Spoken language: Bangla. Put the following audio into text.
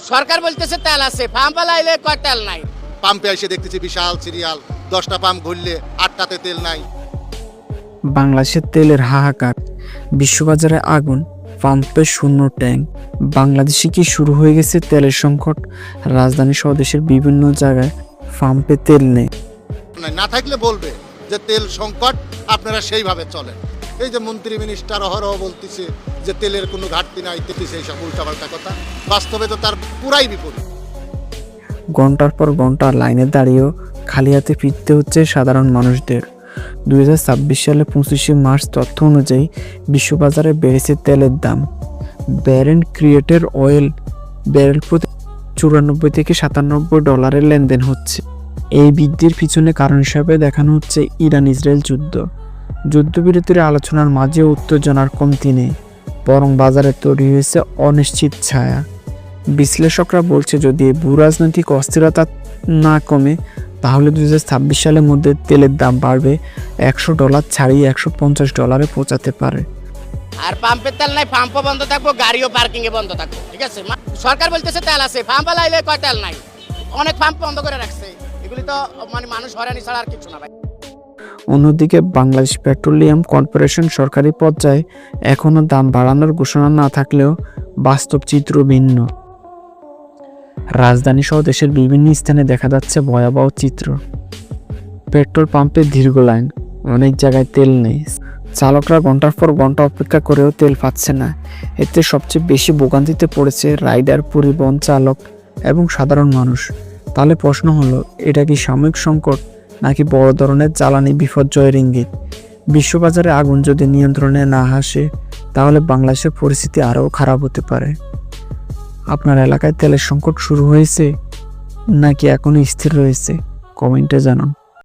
সরকার বলতেছে তেল আছে, পাম্প লাইলে কয় তেল নাই। পাম্পে এসে দেখতেছি বিশাল সিরিয়াল, 10টা পাম্প ঘুরলে 8টাতে তেল নাই। বাংলাদেশের তেলের হাহাকার, বিশ্ববাজারে আগুন, পাম্পে শূন্য ট্যাঙ্ক। বাংলাদেশে কি শুরু হয়ে গেছে তেলের সংকট? রাজধানী সহ দেশের বিভিন্ন জায়গায় পাম্পে তেল নেই। না থাকলে বলবে যে তেল সংকট, আপনারা সেইভাবে চলেন। এই যে মন্ত্রী মিনিস্টার অহরহ বলতেছে যে তেলের কোনো ঘাটতি নাই, তেতিছে এইসব উল্টাপাল্টা কথা। বাস্তবে তো তার পুরাই বিপরীত। ঘন্টার পর ঘন্টা লাইনে দাঁড়িয়েও খালি হাতে ফিরতে হচ্ছে সাধারণ মানুষদের। 2026 সালে 25শে মার্চ তথ্য অনুযায়ী বিশ্ববাজারে বেড়েছে তেলের দাম। ব্যারেন্ট ক্রিয়েটের অয়েল ব্যারেল প্রতি 94 থেকে $97 লেনদেন হচ্ছে। এই বৃদ্ধির পিছনে কারণ হিসাবে দেখানো হচ্ছে ইরান ইসরায়েল যুদ্ধ। যুদ্ধবিরতির আলোচনার মাঝে উত্তেজনার কমতি নেই, বরং বাজারে তৈরি হয়েছে অনিশ্চিত ছায়া। বিশ্লেষকরা বলছে যদি ভূরাজনৈতিক অস্থিরতা না কমে তাহলে 2026 সালের মধ্যে তেলের দাম বাড়বে, $100 ছাড়িয়ে $150 পৌঁছাতে পারে। আর পাম্পের তেল নাই, পাম্পও বন্ধ থাকবো, গাড়িও পার্কিং এ বন্ধ থাকবো। ঠিক আছে, সরকার বলতেছে তেল আছে, পাম্প লাইলে কয় তেল নাই। অনেক পাম্প বন্ধ করে রাখছে। এগুলি তো মানুষ হয়রানি ছাড়া আর কিছু না ভাই। অন্যদিকে বাংলাদেশ পেট্রোলিয়াম কর্পোরেশন সরকারি পর্যায়ে এখনও দাম বাড়ানোর ঘোষণা না থাকলেও বাস্তব চিত্র ভিন্ন। রাজধানী সহ দেশের বিভিন্ন স্থানে দেখা যাচ্ছে ভয়াবহ চিত্র। পেট্রোল পাম্পে দীর্ঘ লাইন, অনেক জায়গায় তেল নেই, চালকরা ঘন্টার পর ঘন্টা অপেক্ষা করেও তেল পাচ্ছে না। এতে সবচেয়ে বেশি ভোগান্তিতে পড়েছে রাইডার, পরিবহন চালক এবং সাধারণ মানুষ। তাহলে প্রশ্ন হলো, এটা কি সাময়িক সংকট নাকি বড় ধরনের জ্বালানি বিপর্যয়ের ইঙ্গিত? বিশ্ববাজারে আগুন যদি নিয়ন্ত্রণে না আসে তাহলে বাংলাদেশের পরিস্থিতি আরও খারাপ হতে পারে। আপনার এলাকায় তেলের সংকট শুরু হয়েছে নাকি এখনো স্থির রয়েছে? কমেন্টে জানান।